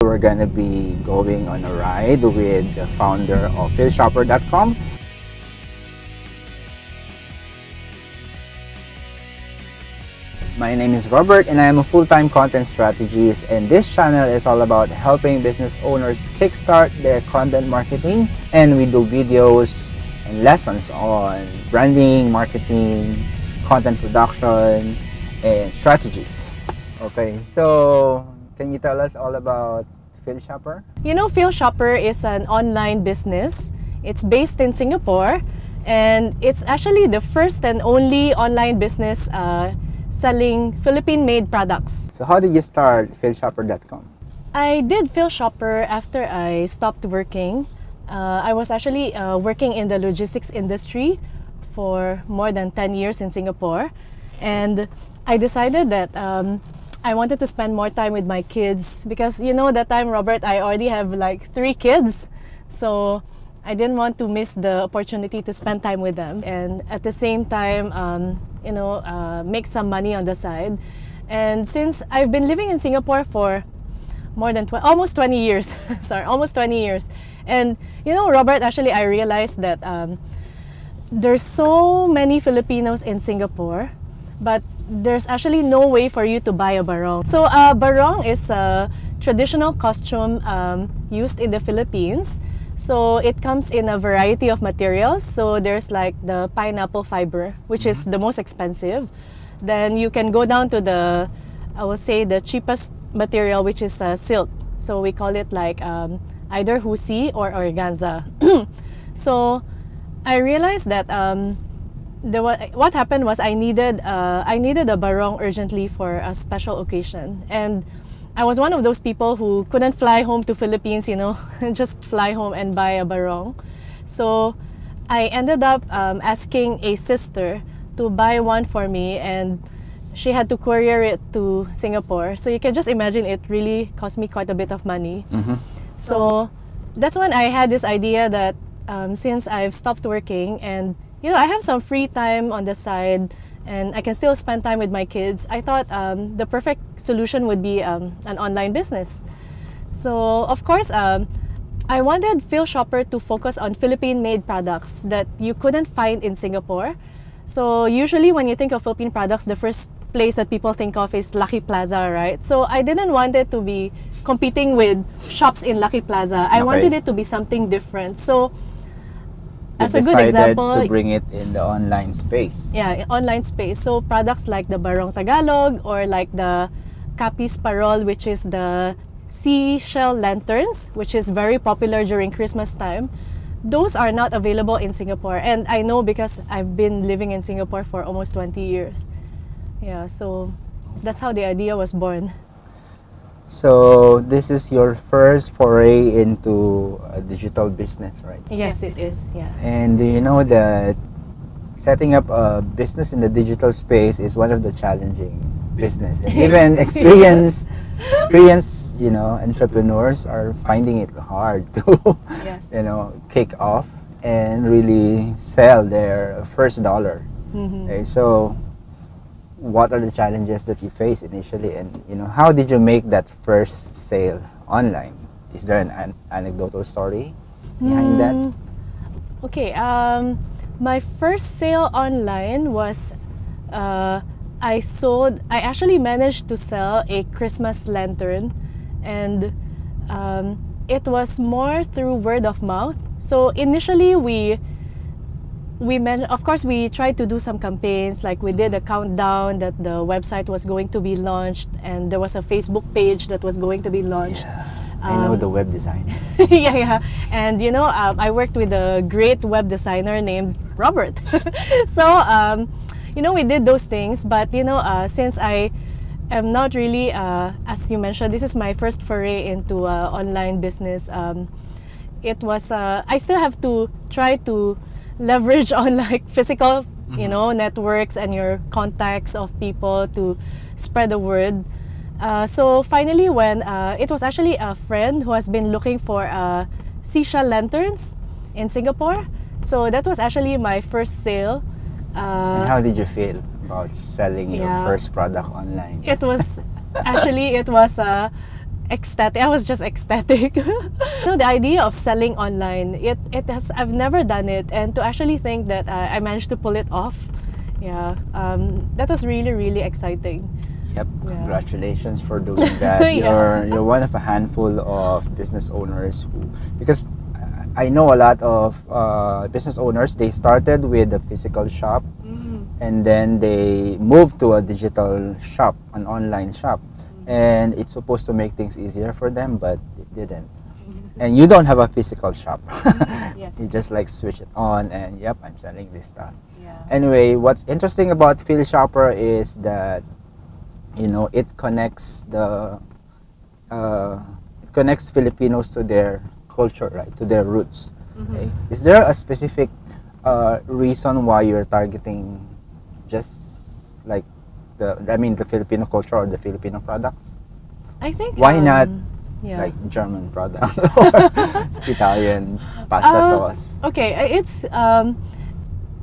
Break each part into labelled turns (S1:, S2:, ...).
S1: we're gonna be going on a ride with the founder of Filshopper.com. My name is Robert and I am a full-time content strategist, and this channel is all about helping business owners kickstart their content marketing, and we do videos and lessons on branding, marketing, content production, and strategies. Okay, so can you tell us all about Filshopper?
S2: You know, Filshopper is an online business. It's based in Singapore, and it's actually the first and only online business selling Philippine-made products.
S1: So how did you start Filshopper.com?
S2: I did Filshopper after I stopped working. I was actually working in the logistics industry for more than 10 years in Singapore, and I decided that I wanted to spend more time with my kids because, you know, that time, Robert, I already have like 3 kids, so I didn't want to miss the opportunity to spend time with them, and at the same time, make some money on the side. And since I've been living in Singapore for more than almost 20 years, almost 20 years, and you know, Robert, actually, I realized that there's so many Filipinos in Singapore, but there's actually no way for you to buy a barong. So barong is a traditional costume used in the Philippines. So it comes in a variety of materials. So there's like the pineapple fiber, which is the most expensive. Then you can go down to the, I would say, the cheapest material, which is silk. So we call it like either husi or organza. So I realized that what happened was I needed a barong urgently for a special occasion, and I was one of those people who couldn't fly home to Philippines, you know, just fly home and buy a barong. So I ended up asking a sister to buy one for me, and she had to courier it to Singapore. So you can just imagine it really cost me quite a bit of money. So that's when I had this idea that since I've stopped working and, you know, I have some free time on the side, and I can still spend time with my kids, I thought the perfect solution would be an online business. So, of course, I wanted Filshopper to focus on Philippine-made products that you couldn't find in Singapore. So, usually when you think of Philippine products, the first place that people think of is Lucky Plaza, right? So, I didn't want it to be competing with shops in Lucky Plaza. I wanted it to be something different. So, as a good example,
S1: to bring it in the online space.
S2: Yeah, online space. So products like the Barong Tagalog or like the Kapis Parol, which is the seashell lanterns, which is very popular during Christmas time. Those are not available in Singapore, and I know because I've been living in Singapore for almost 20 years. Yeah, so that's how the idea was born.
S1: So this is your first foray into a digital business, right?
S2: Yes, it is, yeah.
S1: And do you know that setting up a business in the digital space is one of the challenging business. And even experienced, you know, entrepreneurs are finding it hard to, you know, kick off and really sell their first dollar. Okay, so what are the challenges that you face initially, and you know, how did you make that first sale online? Is there an anecdotal story behind that?
S2: Okay, my first sale online was I actually managed to sell a Christmas lantern, and it was more through word of mouth. So initially of course, we tried to do some campaigns, like we did a countdown that the website was going to be launched, and there was a Facebook page that was going to be launched.
S1: Yeah, I know the web design.
S2: yeah. And you know, I worked with a great web designer named Robert. So, you know, we did those things, but you know, since I am not really, as you mentioned, this is my first foray into online business. It was, I still have to try to leverage on like physical, you know, networks and your contacts of people to spread the word. So finally, when it was actually a friend who has been looking for seashell lanterns in Singapore, so that was actually my first sale.
S1: And how did you feel about selling your first product online?
S2: It was actually ecstatic. I was just ecstatic. The idea of selling online, I've never done it, and to actually think that I managed to pull it off, yeah, that was really, really exciting.
S1: Yep,
S2: Yeah.
S1: congratulations for doing that.
S2: Yeah.
S1: You're one of a handful of business owners because I know a lot of business owners. They started with a physical shop, and then they moved to a digital shop, an online shop, and it's supposed to make things easier for them, but it didn't. And you don't have a physical shop.
S2: Yes.
S1: You just like switch it on, and yep, I'm selling this stuff.
S2: Yeah.
S1: Anyway, what's interesting about Filshopper is that it connects Filipinos to their culture, right, to their roots. Okay? Is there a specific reason why you're targeting just like the Filipino culture or the Filipino products?
S2: I think
S1: Why not
S2: yeah.
S1: like German products or Italian pasta sauce?
S2: Okay, it's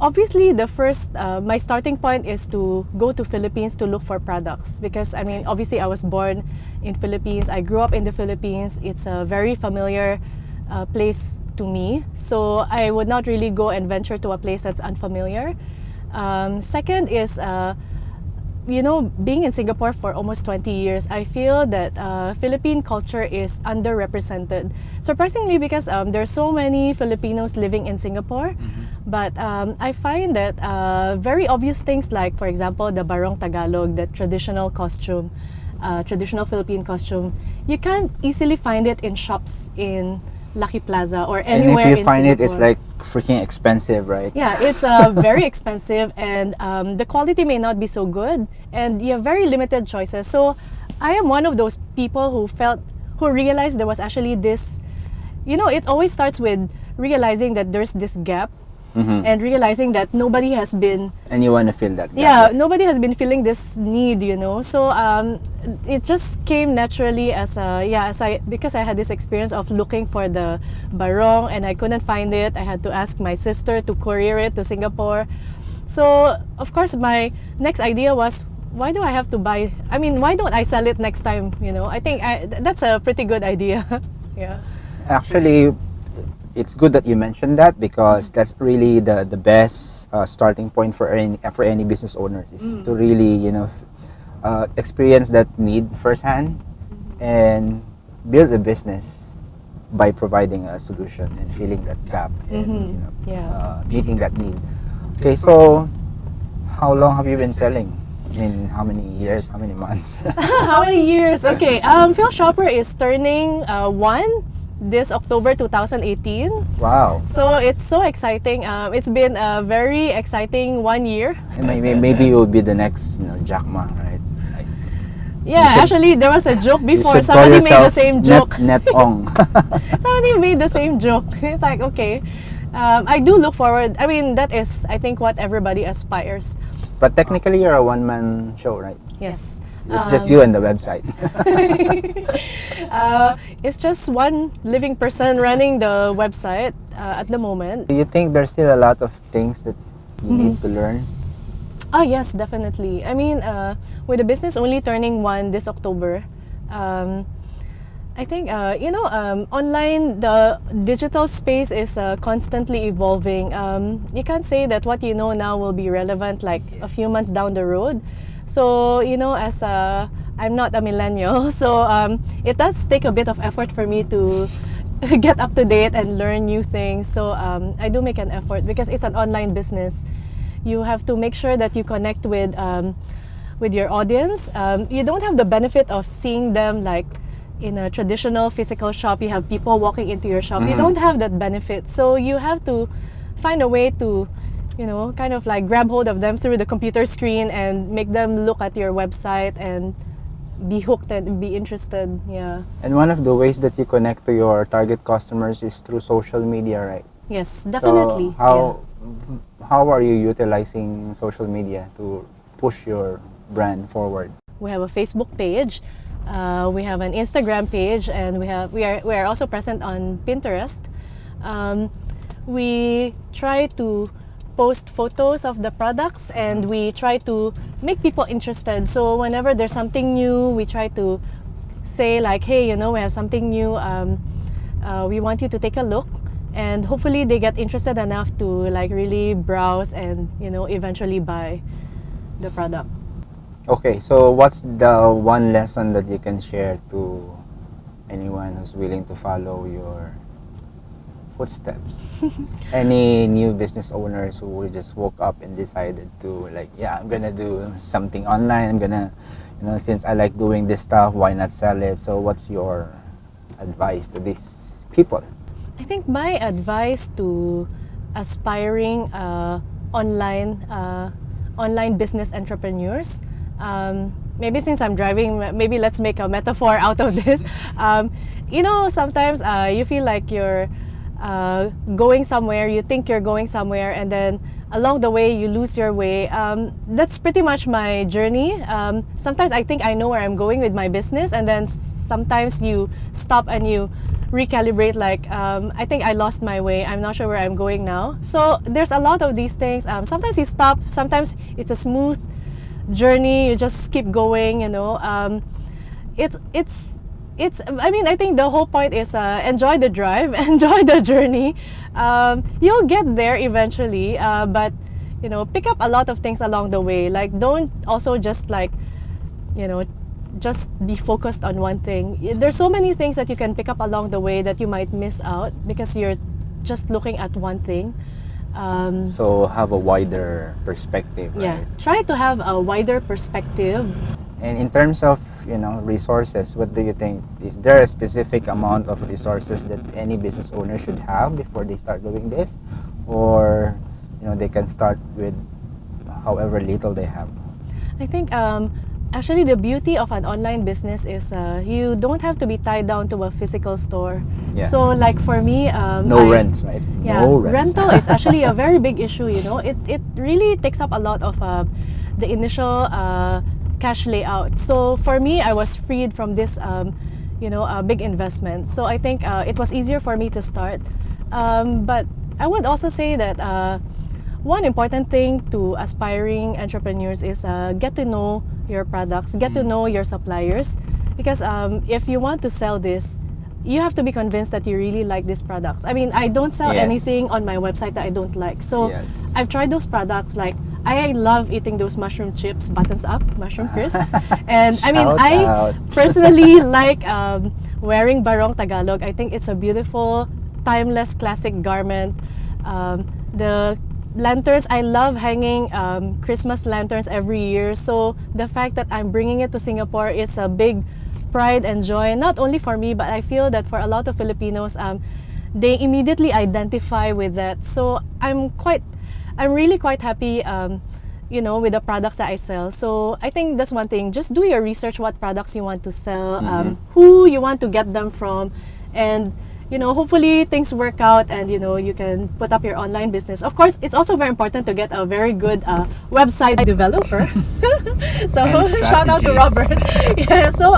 S2: obviously the first my starting point is to go to Philippines to look for products, because obviously I was born in Philippines, I grew up in the Philippines. It's a very familiar place to me, so I would not really go and venture to a place that's unfamiliar. Second is being in Singapore for almost 20 years, I feel that Philippine culture is underrepresented. Surprisingly, because there's so many Filipinos living in Singapore, but I find that very obvious things like, for example, the Barong Tagalog, the traditional costume, traditional Philippine costume, you can't easily find it in shops in Lucky Plaza or anywhere
S1: and if
S2: in
S1: you find
S2: Singapore.
S1: it, it's like freaking expensive, right?
S2: Yeah, it's very expensive, and the quality may not be so good, and you have very limited choices. So I am one of those people who realized there was actually this, it always starts with realizing that there's this gap, and realizing that nobody has been,
S1: and you want to fill that gap.
S2: yeah, nobody has been feeling this need, so it just came naturally because I had this experience of looking for the barong and I couldn't find it. I had to ask my sister to courier it to Singapore. So of course my next idea was, why do I have to buy, why don't I sell it next time? I think that's a pretty good idea. Yeah.
S1: Actually, it's good that you mentioned that, because that's really the best starting point for any business owner, is to really experience that need firsthand and build a business by providing a solution and filling that gap and meeting that need. Okay, so how long have you been selling? How many years? How many months?
S2: How many years? Okay, Filshopper is turning one this October 2018.
S1: Wow.
S2: So it's so exciting. It's been a very exciting 1 year.
S1: And maybe you will be the next Jack Ma, right? Like,
S2: Yeah, actually there was a joke
S1: you
S2: before.
S1: should call
S2: Somebody made the
S1: yourself
S2: same joke.
S1: Nannette Ong.
S2: Somebody made the same joke. It's like, okay. I do look forward. That is, I think, what everybody aspires.
S1: But technically, you're a one-man show, right?
S2: Yes.
S1: It's just you and the website.
S2: It's just one living person running the website at the moment.
S1: Do you think there's still a lot of things that you need to learn?
S2: Yes, definitely. With the business only turning one this October, I think, online, the digital space is constantly evolving. You can't say that what you know now will be relevant like a few months down the road. So, as I'm not a millennial, so it does take a bit of effort for me to get up to date and learn new things. So I do make an effort because it's an online business. You have to make sure that you connect with your audience. You don't have the benefit of seeing them like in a traditional physical shop. You have people walking into your shop. You don't have that benefit. So you have to find a way to kind of like grab hold of them through the computer screen and make them look at your website and be hooked and be interested. Yeah.
S1: And one of the ways that you connect to your target customers is through social media, right?
S2: Yes, definitely.
S1: So how are you utilizing social media to push your brand forward?
S2: We have a Facebook page, we have an Instagram page, and we are also present on Pinterest. We try to post photos of the products and we try to make people interested. So whenever there's something new, we try to say like, hey, you know, we have something new, we want you to take a look, and hopefully they get interested enough to like really browse and, you know, eventually buy the product.
S1: Okay, so what's the one lesson that you can share to anyone who's willing to follow your footsteps? Any new business owners who just woke up and decided to like, yeah, I'm gonna do something online, I'm gonna, you know, since I like doing this stuff, why not sell it? So what's your advice to these people?
S2: I think my advice to aspiring online business entrepreneurs, maybe since I'm driving, maybe let's make a metaphor out of this. You know, sometimes you feel like you're going somewhere, you think you're going somewhere, and then along the way you lose your way. That's pretty much my journey. Sometimes I think I know where I'm going with my business, and then sometimes you stop and you recalibrate, like, I think I lost my way, I'm not sure where I'm going now. So there's a lot of these things. Sometimes you stop, sometimes it's a smooth journey, you just keep going, you know. I mean, I think the whole point is enjoy the drive, enjoy the journey. You'll get there eventually, but, you know, pick up a lot of things along the way. Like, don't also just like, you know, just be focused on one thing. There's so many things that you can pick up along the way that you might miss out because you're just looking at one thing.
S1: So have a wider perspective, right?
S2: Yeah, try to have a wider perspective.
S1: And in terms of, you know, resources, what do you think? Is there a specific amount of resources that any business owner should have before they start doing this? Or, you know, they can start with however little they have?
S2: I think actually the beauty of an online business is you don't have to be tied down to a physical store.
S1: Yeah.
S2: So like for me,
S1: no rent, right?
S2: Yeah,
S1: no rents.
S2: rental is actually a very big issue, you know. It really takes up a lot of the initial cash layout. So for me, I was freed from this, you know, big investment. So I think it was easier for me to start. But I would also say that one important thing to aspiring entrepreneurs is get to know your products, get to know your suppliers. Because if you want to sell this, you have to be convinced that you really like these products. I mean, I don't sell
S1: Yes.
S2: anything on my website that I don't like. So
S1: Yes.
S2: I've tried those products. Like, I love eating those mushroom chips, buttons up, mushroom crisps. And I mean,
S1: Shout
S2: I
S1: out.
S2: personally like wearing barong Tagalog. I think it's a beautiful, timeless, classic garment. The lanterns, I love hanging Christmas lanterns every year. So the fact that I'm bringing it to Singapore is a big pride and joy, not only for me, but I feel that for a lot of Filipinos, they immediately identify with that. So I'm really quite happy, you know, with the products that I sell. So I think that's one thing. Just do your research, what products you want to sell, who you want to get them from, and, you know, hopefully things work out and, you know, you can put up your online business. Of course, it's also very important to get a very good website developer. So
S1: And
S2: shout out to
S1: strategies.
S2: Robert. Yeah, so,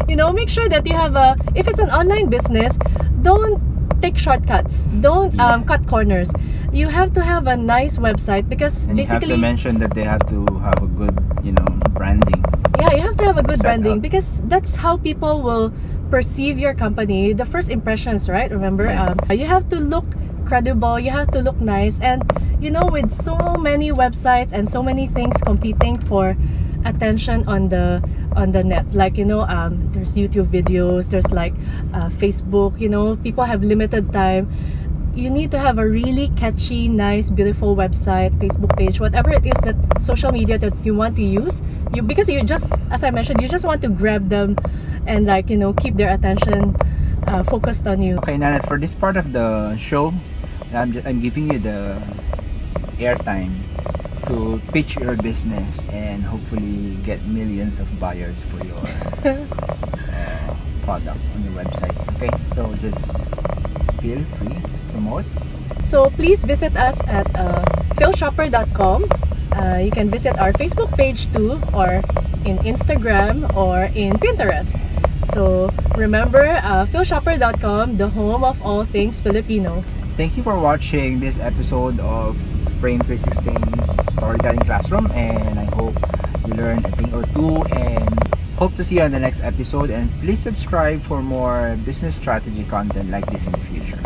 S2: you know, make sure that you have if it's an online business, don't take shortcuts. Don't cut corners. You have to have a nice website because
S1: And you have
S2: basically,
S1: to mention that they have to have a good, you know, branding.
S2: yeah, you have to have a good
S1: Set
S2: branding
S1: up.
S2: because that's how people will perceive your company. The first impressions, right? Remember,
S1: Yes.
S2: you have to look credible, you have to look nice, and, you know, with so many websites and so many things competing for attention on the net, like, you know, there's YouTube videos, there's like Facebook, you know, people have limited time. You need to have a really catchy, nice, beautiful website, Facebook page, whatever it is, that social media that you want to use. Because you just, as I mentioned, you just want to grab them and, like, you know, keep their attention focused on you.
S1: Okay, Nannette, for this part of the show, I'm giving you the airtime to pitch your business and hopefully get millions of buyers for your products on your website. Okay, so just feel free to promote.
S2: So please visit us at filshopper.com. You can visit our Facebook page too, or in Instagram or in Pinterest. So remember, filshopper.com, the home of all things Filipino.
S1: Thank you for watching this episode of Frame 316's Storytelling Classroom, and I hope you learned a thing or two and Hope to see you on the next episode, and please subscribe for more business strategy content like this in the future.